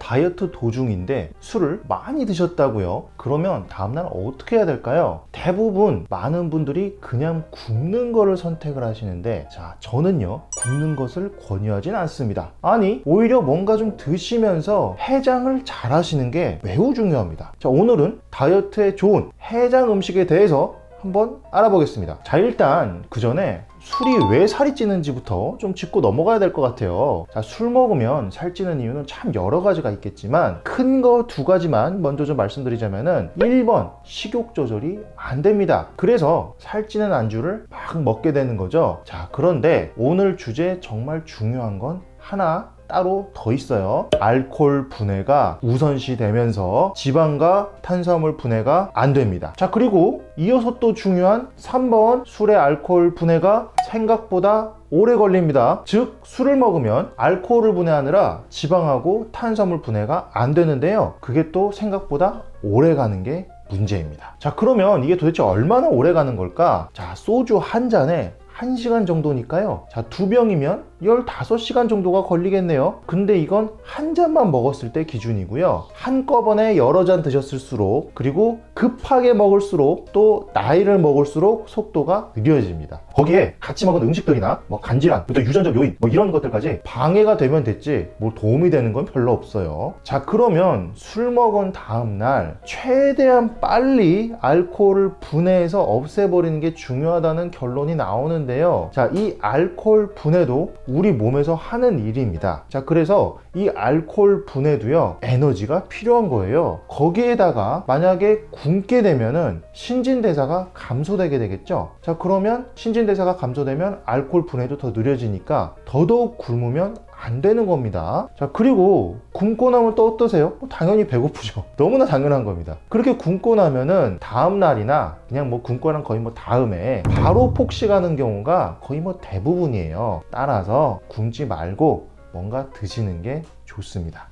다이어트 도중인데 술을 많이 드셨다고요? 그러면 다음날 어떻게 해야 될까요? 대부분 많은 분들이 그냥 굶는 거를 선택을 하시는데, 자, 저는요 굶는 것을 권유하진 않습니다. 아니, 오히려 뭔가 좀 드시면서 해장을 잘 하시는 게 매우 중요합니다. 자, 오늘은 다이어트에 좋은 해장 음식에 대해서 한번 알아보겠습니다. 자, 일단 그 전에 술이 왜 살이 찌는지부터 좀 짚고 넘어가야 될 것 같아요. 자, 술 먹으면 살찌는 이유는 참 여러 가지가 있겠지만 큰 거 두 가지만 먼저 좀 말씀드리자면은 1번, 식욕 조절이 안 됩니다. 그래서 살찌는 안주를 막 먹게 되는 거죠. 자, 그런데 오늘 주제 정말 중요한 건 하나 따로 더 있어요. 알코올 분해가 우선시 되면서 지방과 탄수화물 분해가 안 됩니다. 자, 그리고 이어서 또 중요한 3번, 술의 알코올 분해가 생각보다 오래 걸립니다. 즉, 술을 먹으면 알코올을 분해하느라 지방하고 탄수화물 분해가 안 되는데요, 그게 또 생각보다 오래 가는 게 문제입니다. 자, 그러면 이게 도대체 얼마나 오래 가는 걸까? 자, 소주 한 잔에 1시간 정도니까요. 자, 2병이면 15시간 정도가 걸리겠네요. 근데 이건 한 잔만 먹었을 때 기준이고요. 한꺼번에 여러 잔 드셨을수록, 그리고 급하게 먹을수록, 또 나이를 먹을수록 속도가 느려집니다. 거기에 같이 먹은 음식들이나 뭐 간질환, 또 유전적 요인, 뭐 이런 것들까지 방해가 되면 됐지 뭐 도움이 되는 건 별로 없어요. 자, 그러면 술 먹은 다음날 최대한 빨리 알코올을 분해해서 없애버리는 게 중요하다는 결론이 나오는데요. 자, 이 알코올 분해도 우리 몸에서 하는 일입니다. 자, 그래서 이 알코올 분해도요 에너지가 필요한 거예요. 거기에다가 만약에 굶게 되면은 신진대사가 감소되게 되겠죠. 자, 그러면 신진대사가 감소되면 알코올 분해도 더 느려지니까 더더욱 굶으면 안 되는 겁니다. 자, 그리고 굶고 나면 또 어떠세요? 당연히 배고프죠. 너무나 당연한 겁니다. 그렇게 굶고 나면은 다음 날이나 그냥 뭐 굶고 난 거의 뭐 다음에 바로 폭식하는 경우가 거의 뭐 대부분이에요. 따라서 굶지 말고 뭔가 드시는 게 좋습니다.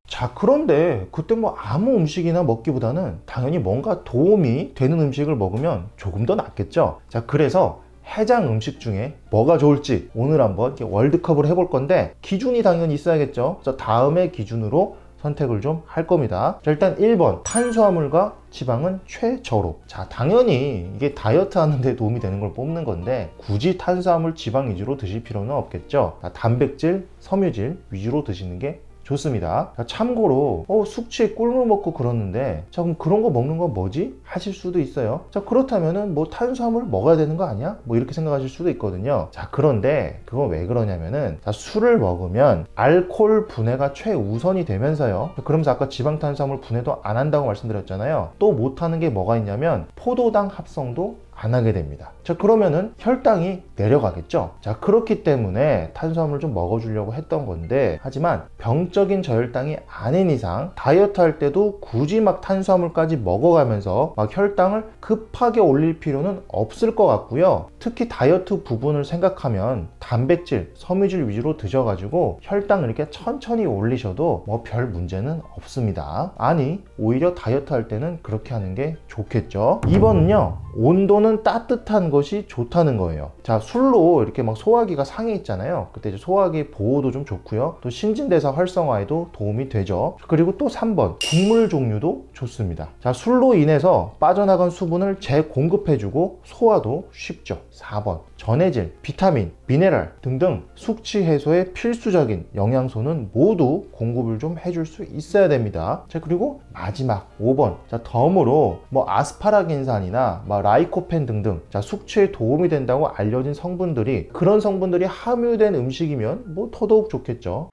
자, 그런데 그때 뭐 아무 음식이나 먹기보다는 당연히 뭔가 도움이 되는 음식을 먹으면 조금 더 낫겠죠. 자, 그래서 해장 음식 중에 뭐가 좋을지 오늘 한번 이렇게 월드컵을 해볼 건데, 기준이 당연히 있어야겠죠. 그래서 다음의 기준으로 선택을 좀 할 겁니다. 자, 일단 1번, 탄수화물과 지방은 최저로. 자, 당연히 이게 다이어트 하는데 도움이 되는 걸 뽑는 건데 굳이 탄수화물, 지방 위주로 드실 필요는 없겠죠. 자, 단백질, 섬유질 위주로 드시는 게 좋습니다. 자, 참고로 숙취에 꿀물 먹고 그러는데, 자, 그럼 그런 거 먹는 건 뭐지? 하실 수도 있어요. 자, 그렇다면은 뭐 탄수화물 먹어야 되는 거 아니야? 뭐 이렇게 생각하실 수도 있거든요. 자, 그런데 그건 왜 그러냐면은, 자, 술을 먹으면 알코올 분해가 최우선이 되면서요, 그러면서 아까 지방 탄수화물 분해도 안 한다고 말씀드렸잖아요. 또 못하는 게 뭐가 있냐면 포도당 합성도 안 하게 됩니다. 자, 그러면은 혈당이 내려가겠죠. 자, 그렇기 때문에 탄수화물 좀 먹어주려고 했던 건데, 하지만 병적인 저혈당이 아닌 이상 다이어트 할 때도 굳이 막 탄수화물까지 먹어가면서 막 혈당을 급하게 올릴 필요는 없을 것 같고요. 특히 다이어트 부분을 생각하면 단백질, 섬유질 위주로 드셔가지고 혈당을 이렇게 천천히 올리셔도 뭐 별 문제는 없습니다. 아니, 오히려 다이어트 할 때는 그렇게 하는 게 좋겠죠. 2번은요, 온도는 따뜻한 것이 좋다는 거예요. 자, 술로 이렇게 막 소화기가 상해 있잖아요. 그때 이제 소화기 보호도 좀 좋고요, 또 신진대사 활성화에도 도움이 되죠. 그리고 또 3번, 국물 종류도 좋습니다. 자, 술로 인해서 빠져나간 수분을 재공급해주고 소화도 쉽죠. 4번, 전해질, 비타민, 미네랄 등등 숙취 해소에 필수적인 영양소는 모두 공급을 좀 해줄 수 있어야 됩니다. 자, 그리고 마지막 5번, 자, 덤으로 뭐 아스파라긴산이나 뭐 라이코펜 등등, 자, 숙취에 도움이 된다고 알려진 성분들이, 그런 성분들이 함유된 음식이면 뭐 더더욱 좋겠죠.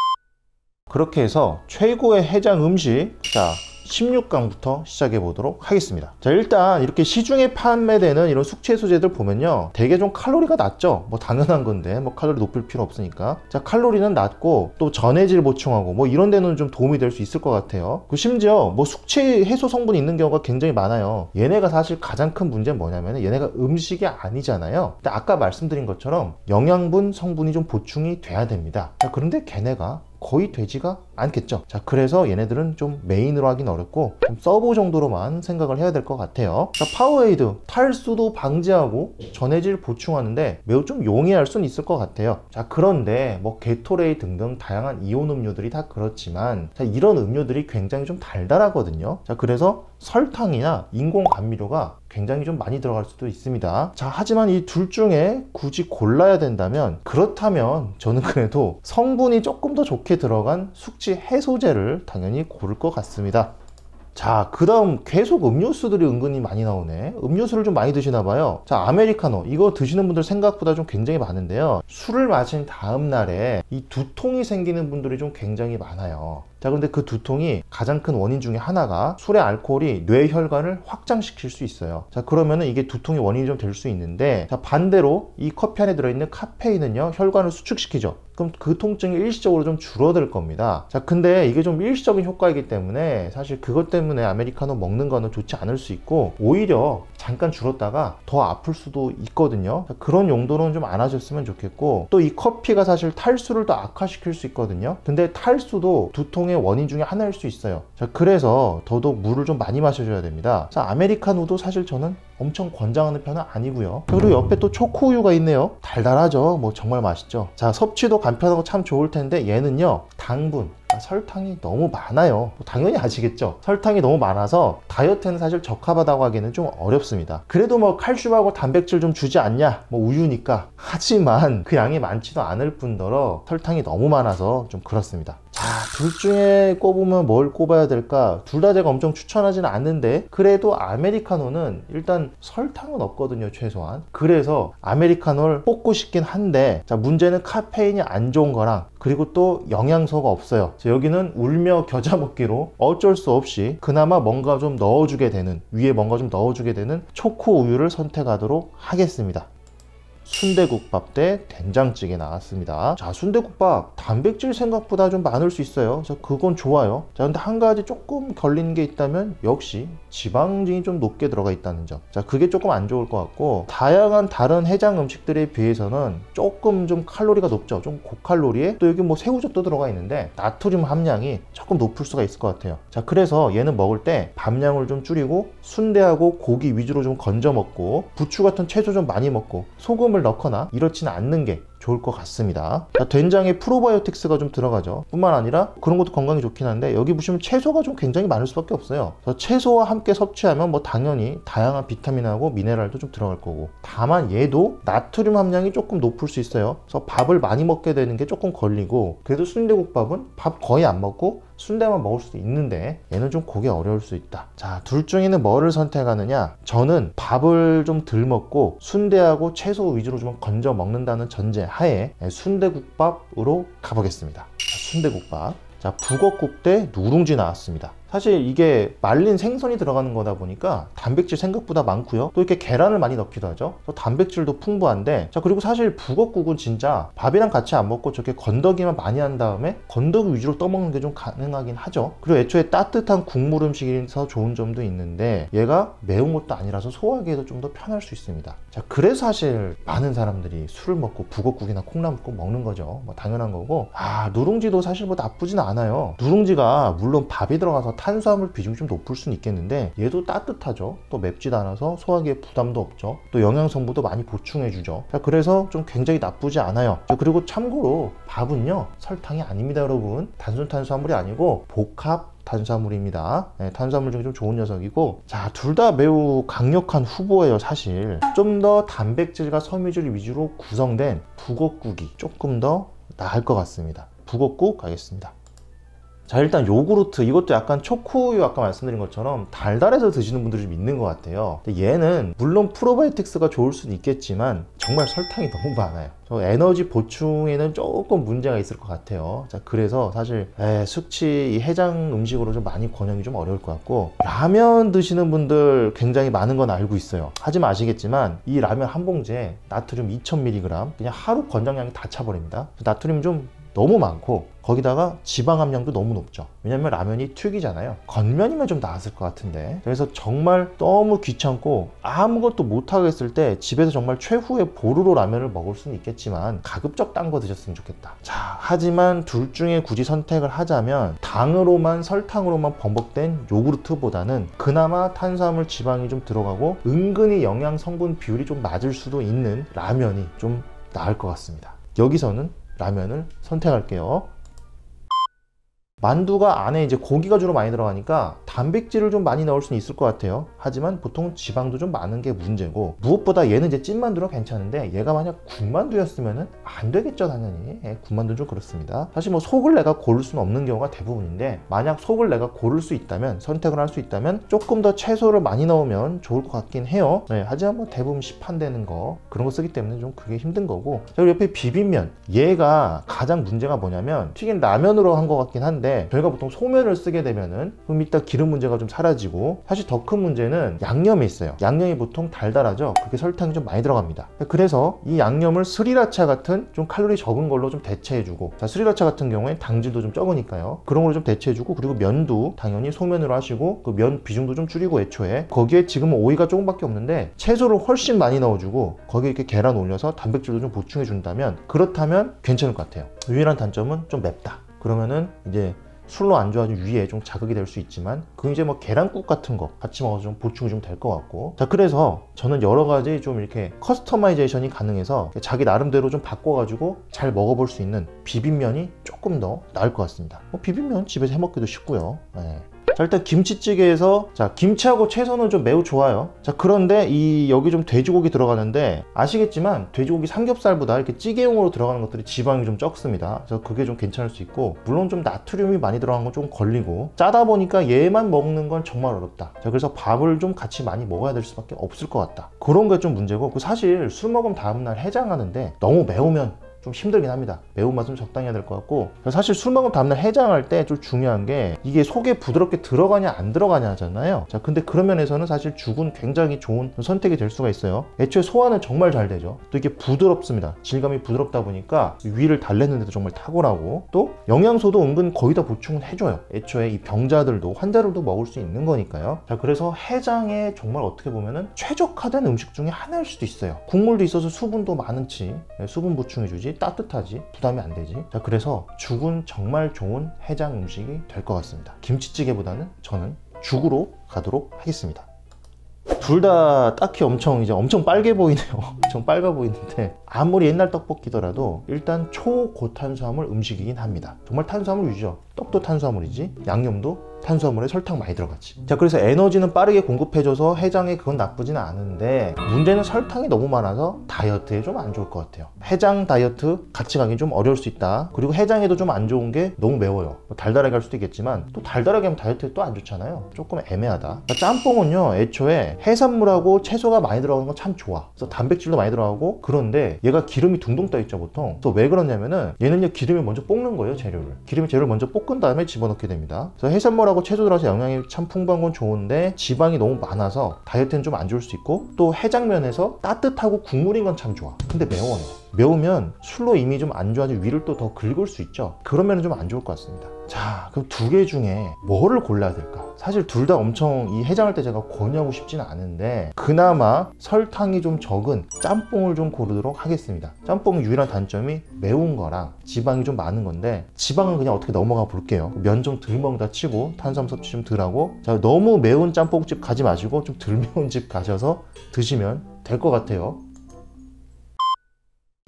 그렇게 해서 최고의 해장 음식, 자, 16강부터 시작해 보도록 하겠습니다. 자, 일단 이렇게 시중에 판매되는 이런 숙취 해소제들 보면요, 되게 좀 칼로리가 낮죠. 뭐 당연한 건데 뭐 칼로리 높일 필요 없으니까. 자, 칼로리는 낮고 또 전해질 보충하고 뭐 이런 데는 좀 도움이 될 수 있을 것 같아요. 심지어 뭐 숙취 해소 성분이 있는 경우가 굉장히 많아요. 얘네가 사실 가장 큰 문제는 뭐냐면 얘네가 음식이 아니잖아요. 근데 아까 말씀드린 것처럼 영양분 성분이 좀 보충이 돼야 됩니다. 자, 그런데 걔네가 거의 되지가 않겠죠. 자, 그래서 얘네들은 좀 메인으로 하긴 어렵고 좀 서브 정도로만 생각을 해야 될 것 같아요. 자, 파워에이드 탈수도 방지하고 전해질 보충하는데 매우 좀 용이할 수는 있을 것 같아요. 자, 그런데 뭐 게토레이 등등 다양한 이온 음료들이 다 그렇지만 자, 이런 음료들이 굉장히 좀 달달하거든요. 자, 그래서 설탕이나 인공 감미료가 굉장히 좀 많이 들어갈 수도 있습니다. 자, 하지만 이 둘 중에 굳이 골라야 된다면, 그렇다면 저는 그래도 성분이 조금 더 좋게 들어간 숙취 해소제를 당연히 고를 것 같습니다. 자, 그 다음 계속 음료수들이 은근히 많이 나오네. 음료수를 좀 많이 드시나 봐요. 자, 아메리카노 이거 드시는 분들 생각보다 좀 굉장히 많은데요, 술을 마신 다음 날에 이 두통이 생기는 분들이 좀 굉장히 많아요. 자, 근데 그 두통이 가장 큰 원인 중에 하나가 술의 알코올이 뇌혈관을 확장시킬 수 있어요. 자, 그러면은 이게 두통의 원인이 좀 될 수 있는데, 자, 반대로 이 커피 안에 들어있는 카페인은요, 혈관을 수축시키죠. 그럼 그 통증이 일시적으로 좀 줄어들 겁니다. 자, 근데 이게 좀 일시적인 효과이기 때문에 사실 그것 때문에 아메리카노 먹는 거는 좋지 않을 수 있고, 오히려 잠깐 줄었다가 더 아플 수도 있거든요. 자, 그런 용도는 좀 안 하셨으면 좋겠고, 또 이 커피가 사실 탈수를 더 악화시킬 수 있거든요. 근데 탈수도 두통의 원인 중에 하나일 수 있어요. 자, 그래서 더더욱 물을 좀 많이 마셔줘야 됩니다. 자, 아메리카노도 사실 저는 엄청 권장하는 편은 아니고요. 그리고 옆에 또 초코우유가 있네요. 달달하죠. 뭐 정말 맛있죠. 자, 섭취도 간편하고 참 좋을 텐데 얘는요, 당분, 설탕이 너무 많아요. 당연히 아시겠죠? 설탕이 너무 많아서 다이어트는 사실 적합하다고 하기는 좀 어렵습니다. 그래도 뭐 칼슘하고 단백질 좀 주지 않냐, 뭐 우유니까. 하지만 그 양이 많지도 않을 뿐더러 설탕이 너무 많아서 좀 그렇습니다. 자, 둘 중에 꼽으면 뭘 꼽아야 될까? 둘 다 제가 엄청 추천하지는 않는데, 그래도 아메리카노는 일단 설탕은 없거든요, 최소한. 그래서 아메리카노를 뽑고 싶긴 한데, 자, 문제는 카페인이 안 좋은 거랑, 그리고 또 영양소가 없어요. 자, 여기는 울며 겨자 먹기로 어쩔 수 없이 그나마 뭔가 좀 넣어주게 되는, 위에 뭔가 좀 넣어주게 되는 초코 우유를 선택하도록 하겠습니다. 순대국밥 대 된장찌개 나왔습니다. 자, 순대국밥 단백질 생각보다 좀 많을 수 있어요. 자, 그건 좋아요. 자, 근데 한 가지 조금 걸리는 게 있다면 역시 지방층이 좀 높게 들어가 있다는 점. 자, 그게 조금 안 좋을 것 같고, 다양한 다른 해장 음식들에 비해서는 조금 좀 칼로리가 높죠. 좀 고칼로리에, 또 여기 뭐 새우젓도 들어가 있는데 나트륨 함량이 조금 높을 수가 있을 것 같아요. 자, 그래서 얘는 먹을 때 밥량을 좀 줄이고 순대하고 고기 위주로 좀 건져 먹고, 부추 같은 채소 좀 많이 먹고, 소금을 넣거나 이렇지는 않는 게 좋을 것 같습니다. 자, 된장에 프로바이오틱스가 좀 들어가죠. 뿐만 아니라 그런 것도 건강에 좋긴 한데, 여기 보시면 채소가 좀 굉장히 많을 수밖에 없어요. 채소와 함께 섭취하면 뭐 당연히 다양한 비타민하고 미네랄도 좀 들어갈 거고, 다만 얘도 나트륨 함량이 조금 높을 수 있어요. 그래서 밥을 많이 먹게 되는 게 조금 걸리고, 그래도 순대국밥은 밥 거의 안 먹고 순대만 먹을 수도 있는데 얘는 좀 그게 어려울 수 있다. 자, 둘 중에는 뭐를 선택하느냐? 저는 밥을 좀 덜 먹고 순대하고 채소 위주로 좀 건져 먹는다는 전제 하에 순대국밥으로 가보겠습니다. 자, 순대국밥. 자, 북엇국 대 누룽지 나왔습니다. 사실 이게 말린 생선이 들어가는 거다 보니까 단백질 생각보다 많고요. 또 이렇게 계란을 많이 넣기도 하죠. 또 단백질도 풍부한데, 자, 그리고 사실 북엇국은 진짜 밥이랑 같이 안 먹고 저렇게 건더기만 많이 한 다음에 건더기 위주로 떠먹는 게 좀 가능하긴 하죠. 그리고 애초에 따뜻한 국물 음식이라서 좋은 점도 있는데, 얘가 매운 것도 아니라서 소화하기에도 좀 더 편할 수 있습니다. 자, 그래서 사실 많은 사람들이 술을 먹고 북엇국이나 콩나물국 먹는 거죠. 뭐 당연한 거고. 아, 누룽지도 사실 뭐 나쁘진 않아요. 누룽지가 물론 밥이 들어가서 탄수화물 비중이 좀 높을 수는 있겠는데 얘도 따뜻하죠. 또 맵지도 않아서 소화기에 부담도 없죠. 또 영양성분도 많이 보충해주죠. 자, 그래서 좀 굉장히 나쁘지 않아요. 자, 그리고 참고로 밥은요, 설탕이 아닙니다, 여러분. 단순 탄수화물이 아니고 복합 탄수화물입니다. 네, 탄수화물 중에 좀 좋은 녀석이고, 자, 둘 다 매우 강력한 후보예요. 사실 좀 더 단백질과 섬유질 위주로 구성된 북엇국이 조금 더 나을 것 같습니다. 북엇국 가겠습니다. 자, 일단 요구르트, 이것도 약간 초코우유 아까 말씀드린 것처럼 달달해서 드시는 분들이 좀 있는 것 같아요. 근데 얘는 물론 프로바이오틱스가 좋을 수는 있겠지만 정말 설탕이 너무 많아요. 에너지 보충에는 조금 문제가 있을 것 같아요. 자, 그래서 사실 숙취, 이 해장 음식으로 좀 많이 권하기 좀 어려울 것 같고, 라면 드시는 분들 굉장히 많은 건 알고 있어요. 하지만 아시겠지만 이 라면 한 봉지에 나트륨 2000mg, 그냥 하루 권장량이 다 차버립니다. 나트륨 좀 너무 많고 거기다가 지방 함량도 너무 높죠. 왜냐면 라면이 튀기잖아요. 건면이면 좀 나았을 것 같은데. 그래서 정말 너무 귀찮고 아무것도 못하겠을 때 집에서 정말 최후의 보루로 라면을 먹을 수는 있겠지만 가급적 딴 거 드셨으면 좋겠다. 자, 하지만 둘 중에 굳이 선택을 하자면 당으로만 설탕으로만 범벅된 요구르트보다는 그나마 탄수화물 지방이 좀 들어가고 은근히 영양 성분 비율이 좀 맞을 수도 있는 라면이 좀 나을 것 같습니다. 여기서는 라면을 선택할게요. 만두가 안에 이제 고기가 주로 많이 들어가니까 단백질을 좀 많이 넣을 수는 있을 것 같아요. 하지만 보통 지방도 좀 많은 게 문제고, 무엇보다 얘는 이제 찐만두라 괜찮은데 얘가 만약 군만두였으면 안 되겠죠, 당연히. 군만두는 좀 그렇습니다. 사실 뭐 속을 내가 고를 수는 없는 경우가 대부분인데, 만약 속을 내가 고를 수 있다면, 선택을 할 수 있다면 조금 더 채소를 많이 넣으면 좋을 것 같긴 해요. 하지만 뭐 대부분 시판되는 거 그런 거 쓰기 때문에 좀 그게 힘든 거고. 그리고 옆에 비빔면, 얘가 가장 문제가 뭐냐면 튀긴 라면으로 한 것 같긴 한데 저희가 보통 소면을 쓰게 되면은 그럼 이따 기름 문제가 좀 사라지고, 사실 더 큰 문제는 양념에 있어요. 양념이 보통 달달하죠. 그게 설탕이 좀 많이 들어갑니다. 그래서 이 양념을 스리라차 같은 좀 칼로리 적은 걸로 좀 대체해주고, 자, 스리라차 같은 경우에 당질도 좀 적으니까요. 그런 걸로 좀 대체해주고, 그리고 면도 당연히 소면으로 하시고 그 면 비중도 좀 줄이고, 애초에 거기에 지금은 오이가 조금밖에 없는데 채소를 훨씬 많이 넣어주고 거기에 이렇게 계란 올려서 단백질도 좀 보충해 준다면, 그렇다면 괜찮을 것 같아요. 유일한 단점은 좀 맵다. 그러면은 이제 술로 안주하주 위에 좀 자극이 될 수 있지만, 그 이제 뭐 계란국 같은 거 같이 먹어서 좀 보충이 좀 될 것 같고. 자, 그래서 저는 여러 가지 좀 이렇게 커스터마이제이션이 가능해서 자기 나름대로 좀 바꿔가지고 잘 먹어볼 수 있는 비빔면이 조금 더 나을 것 같습니다. 비빔면 집에서 해먹기도 쉽고요. 자, 일단 김치찌개에서, 자, 김치하고 채소는 좀 매우 좋아요. 자, 그런데 여기 좀 돼지고기 들어가는데, 아시겠지만 돼지고기 삼겹살보다 이렇게 찌개용으로 들어가는 것들이 지방이 좀 적습니다. 그래서 그게 좀 괜찮을 수 있고, 물론 좀 나트륨이 많이 들어간 건 좀 걸리고, 짜다 보니까 얘만 먹는 건 정말 어렵다. 자, 그래서 밥을 좀 같이 많이 먹어야 될 수밖에 없을 것 같다. 그런 게 좀 문제고, 사실 술 먹으면 다음날 해장하는데 너무 매우면 좀 힘들긴 합니다. 매운맛은 적당히 해야 될 것 같고, 사실 술 먹으면 다음날 해장할 때 좀 중요한 게 이게 속에 부드럽게 들어가냐 안 들어가냐 하잖아요. 자, 근데 그런 면에서는 사실 죽은 굉장히 좋은 선택이 될 수가 있어요. 애초에 소화는 정말 잘 되죠. 또 이게 부드럽습니다. 질감이 부드럽다 보니까 위를 달래는데도 정말 탁월하고, 또 영양소도 은근 거의 다 보충을 해줘요. 애초에 이 병자들도, 환자들도 먹을 수 있는 거니까요. 자, 그래서 해장에 정말 어떻게 보면은 최적화된 음식 중에 하나일 수도 있어요. 국물도 있어서 수분도 많은지, 수분 보충해주지, 따뜻하지, 부담이 안 되지. 자, 그래서 죽은 정말 좋은 해장 음식이 될 것 같습니다. 김치찌개보다는 저는 죽으로 가도록 하겠습니다. 둘 다 딱히 엄청 빨개 보이네요. 엄청 빨가 보이는데, 아무리 옛날 떡볶이더라도 일단 초고탄수화물 음식이긴 합니다. 정말 탄수화물 위주죠. 떡도 탄수화물이지, 양념도 탄수화물에 설탕 많이 들어가지. 자, 그래서 에너지는 빠르게 공급해줘서 해장에 그건 나쁘지는 않은데, 문제는 설탕이 너무 많아서 다이어트에 좀 안 좋을 것 같아요. 해장 다이어트 같이 가긴 좀 어려울 수 있다. 그리고 해장에도 좀 안 좋은 게 너무 매워요. 달달하게 할 수도 있겠지만 또 달달하게 하면 다이어트에 또 안 좋잖아요. 조금 애매하다. 짬뽕은요, 애초에 해산물하고 채소가 많이 들어가는 건 참 좋아. 그래서 단백질도 많이 들어가고, 그런데 얘가 기름이 둥둥 떠 있죠, 보통. 그래서 왜 그러냐면은 얘는요, 기름을 먼저 볶는 거예요, 재료를. 재료를 먼저 볶은 다음에 집어넣게 됩니다. 그래서 해산물하고 채소 들어가서 영양이 참 풍부한 건 좋은데, 지방이 너무 많아서 다이어트는 좀 안 좋을 수 있고, 또 해장면에서 따뜻하고 국물인 건 참 좋아. 근데 매워요. 매우면 술로 이미 좀 안 좋아지고 위를 또 더 긁을 수 있죠. 그러면 좀 안 좋을 것 같습니다. 자, 그럼 두 개 중에 뭐를 골라야 될까? 사실 둘 다 엄청 이 해장할 때 제가 권유하고 싶지는 않은데, 그나마 설탕이 좀 적은 짬뽕을 좀 고르도록 하겠습니다. 짬뽕의 유일한 단점이 매운 거랑 지방이 좀 많은 건데, 지방은 그냥 어떻게 넘어가 볼게요. 면 좀 덜 먹다 치고 탄수화물 섭취 좀 덜 하고, 자, 너무 매운 짬뽕집 가지 마시고 좀 덜 매운 집 가셔서 드시면 될 것 같아요.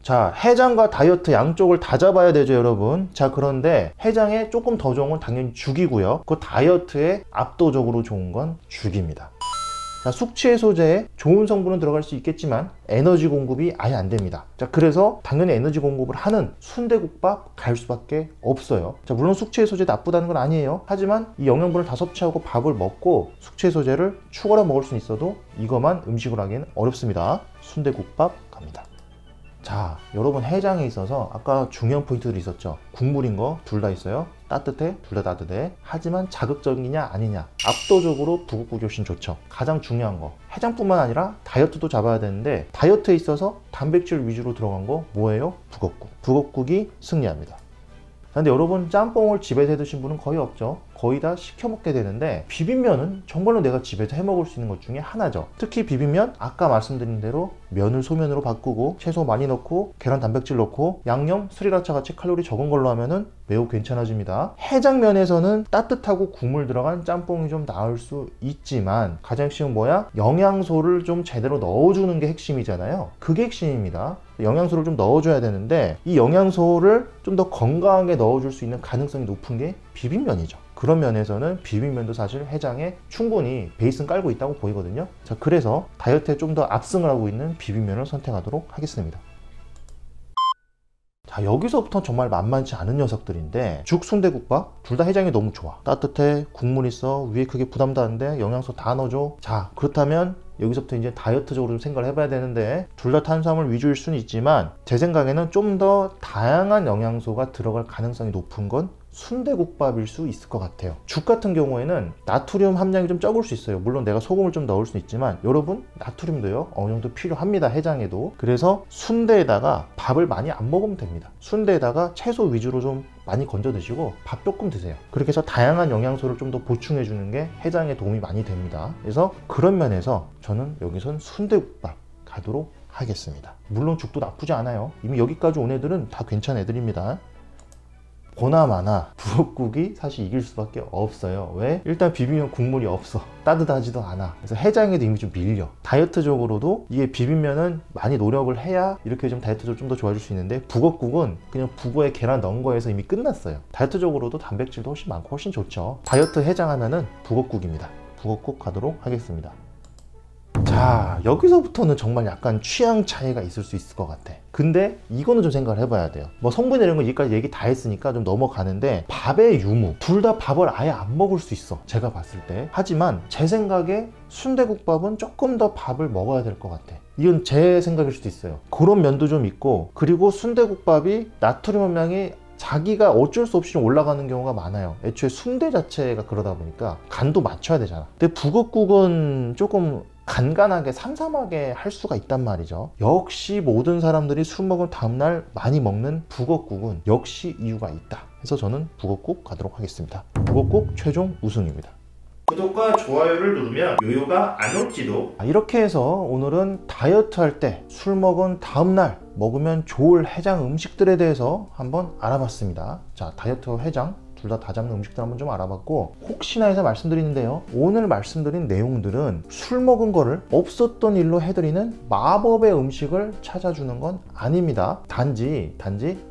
자, 해장과 다이어트 양쪽을 다 잡아야 되죠, 여러분. 자, 그런데 해장에 조금 더 좋은 건 당연히 죽이고요. 그 다이어트에 압도적으로 좋은 건 죽입니다. 자, 숙취해소제에 좋은 성분은 들어갈 수 있겠지만 에너지 공급이 아예 안 됩니다. 자, 그래서 당연히 에너지 공급을 하는 순대국밥 갈 수밖에 없어요. 자, 물론 숙취해소제 나쁘다는 건 아니에요. 하지만 이 영양분을 다 섭취하고 밥을 먹고 숙취해소제를 추가로 먹을 수는 있어도 이것만 음식으로 하기에는 어렵습니다. 순대국밥 갑니다. 자, 여러분, 해장에 있어서 아까 중요한 포인트들이 있었죠. 국물인 거 둘 다 있어요. 따뜻해, 둘 다 따뜻해. 하지만 자극적이냐 아니냐, 압도적으로 부국국이 훨씬 좋죠. 가장 중요한 거, 해장뿐만 아니라 다이어트도 잡아야 되는데, 다이어트에 있어서 단백질 위주로 들어간 거 뭐예요? 북엇국. 북엇국이 승리합니다. 근데 여러분, 짬뽕을 집에서 해 드신 분은 거의 없죠. 거의 다 시켜 먹게 되는데, 비빔면은 정말로 내가 집에서 해 먹을 수 있는 것 중에 하나죠. 특히 비빔면, 아까 말씀드린 대로 면을 소면으로 바꾸고 채소 많이 넣고 계란 단백질 넣고 양념, 스리라차 같이 칼로리 적은 걸로 하면은 매우 괜찮아집니다. 해장면에서는 따뜻하고 국물 들어간 짬뽕이 좀 나을 수 있지만, 가장 핵심은 뭐야? 영양소를 좀 제대로 넣어주는 게 핵심이잖아요. 그게 핵심입니다. 영양소를 좀 넣어줘야 되는데, 이 영양소를 좀 더 건강하게 넣어줄 수 있는 가능성이 높은 게 비빔면이죠. 그런 면에서는 비빔면도 사실 해장에 충분히 베이스는 깔고 있다고 보이거든요. 자, 그래서 다이어트에 좀 더 압승을 하고 있는 비빔면을 선택하도록 하겠습니다. 자, 여기서부터 정말 만만치 않은 녀석들인데, 죽, 순대국밥 둘 다 해장이 너무 좋아. 따뜻해, 국물 있어, 위에 크게 부담도 안 돼, 영양소 다 넣어줘. 자, 그렇다면 여기서부터 이제 다이어트적으로 좀 생각을 해봐야 되는데, 둘 다 탄수화물 위주일 수는 있지만 제 생각에는 좀 더 다양한 영양소가 들어갈 가능성이 높은 건 순대국밥일 수 있을 것 같아요. 죽 같은 경우에는 나트륨 함량이 좀 적을 수 있어요. 물론 내가 소금을 좀 넣을 수 있지만, 여러분, 나트륨도요 어느 정도 필요합니다, 해장에도. 그래서 순대에다가 밥을 많이 안 먹으면 됩니다. 순대에다가 채소 위주로 좀 많이 건져 드시고 밥 조금 드세요. 그렇게 해서 다양한 영양소를 좀 더 보충해 주는 게 해장에 도움이 많이 됩니다. 그래서 그런 면에서 저는 여기선 순대국밥 가도록 하겠습니다. 물론 죽도 나쁘지 않아요. 이미 여기까지 온 애들은 다 괜찮은 애들입니다. 보나마나 부엌국이 사실 이길 수밖에 없어요. 왜? 일단 비빔면 국물이 없어. 따뜻하지도 않아. 그래서 해장에도 이미 좀 밀려. 다이어트적으로도 이게 비빔면은 많이 노력을 해야 이렇게 좀 다이어트적으로 좀 더 좋아질 수 있는데, 북엇국은 그냥 북어에 계란 넣은 거에서 이미 끝났어요. 다이어트적으로도 단백질도 훨씬 많고 훨씬 좋죠. 다이어트 해장하면은 북엇국입니다. 북엇국 가도록 하겠습니다. 자, 여기서부터는 정말 약간 취향 차이가 있을 수 있을 것 같아. 근데 이거는 좀 생각을 해봐야 돼요. 뭐 성분이나 이런 거 여기까지 얘기 다 했으니까 좀 넘어가는데, 밥의 유무 둘 다 밥을 아예 안 먹을 수 있어, 제가 봤을 때. 하지만 제 생각에 순대국밥은 조금 더 밥을 먹어야 될 것 같아. 이건 제 생각일 수도 있어요. 그런 면도 좀 있고, 그리고 순대국밥이 나트륨 함량이 자기가 어쩔 수 없이 좀 올라가는 경우가 많아요. 애초에 순대 자체가 그러다 보니까 간도 맞춰야 되잖아. 근데 북엇국은 조금 간간하게 삼삼하게 할 수가 있단 말이죠. 역시 모든 사람들이 술 먹은 다음날 많이 먹는 북엇국은 역시 이유가 있다. 그래서 저는 북엇국 가도록 하겠습니다. 북엇국 최종 우승입니다. 구독과 좋아요를 누르면 요요가 안 올지도. 이렇게 해서 오늘은 다이어트 할 때 술 먹은 다음날 먹으면 좋을 해장 음식들에 대해서 한번 알아봤습니다. 자, 다이어트 해장 둘 다 잡는 음식들 한번 좀 알아봤고, 혹시나 해서 말씀드리는데요, 오늘 말씀드린 내용들은 술 먹은 거를 없었던 일로 해드리는 마법의 음식을 찾아주는 건 아닙니다. 단지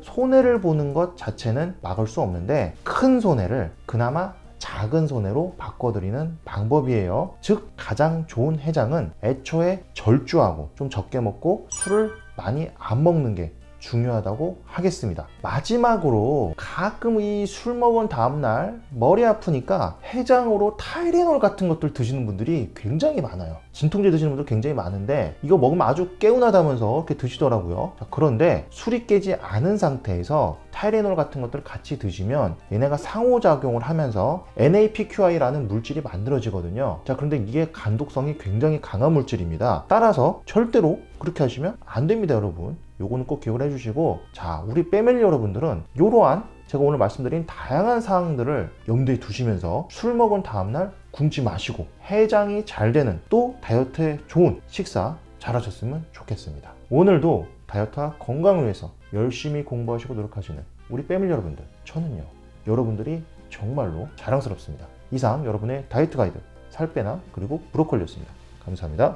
손해를 보는 것 자체는 막을 수 없는데, 큰 손해를 그나마 작은 손해로 바꿔드리는 방법이에요. 즉, 가장 좋은 해장은 애초에 절주하고 좀 적게 먹고 술을 많이 안 먹는 게 중요하다고 하겠습니다. 마지막으로, 가끔 이 술 먹은 다음날 머리 아프니까 해장으로 타이레놀 같은 것들 드시는 분들이 굉장히 많아요. 진통제 드시는 분들 굉장히 많은데, 이거 먹으면 아주 개운하다면서 이렇게 드시더라고요. 자, 그런데 술이 깨지 않은 상태에서 타이레놀 같은 것들을 같이 드시면 얘네가 상호작용을 하면서 NAPQI라는 물질이 만들어지거든요. 자, 그런데 이게 간독성이 굉장히 강한 물질입니다. 따라서 절대로 그렇게 하시면 안 됩니다, 여러분. 요거는 꼭 기억을 해주시고, 자, 우리 패밀리 여러분들은 이러한 제가 오늘 말씀드린 다양한 사항들을 염두에 두시면서 술 먹은 다음날 굶지 마시고 해장이 잘 되는, 또 다이어트에 좋은 식사 잘 하셨으면 좋겠습니다. 오늘도 다이어트와 건강을 위해서 열심히 공부하시고 노력하시는 우리 패밀리 여러분들, 저는요, 여러분들이 정말로 자랑스럽습니다. 이상 여러분의 다이어트 가이드 살빼나 그리고 브로콜리였습니다. 감사합니다.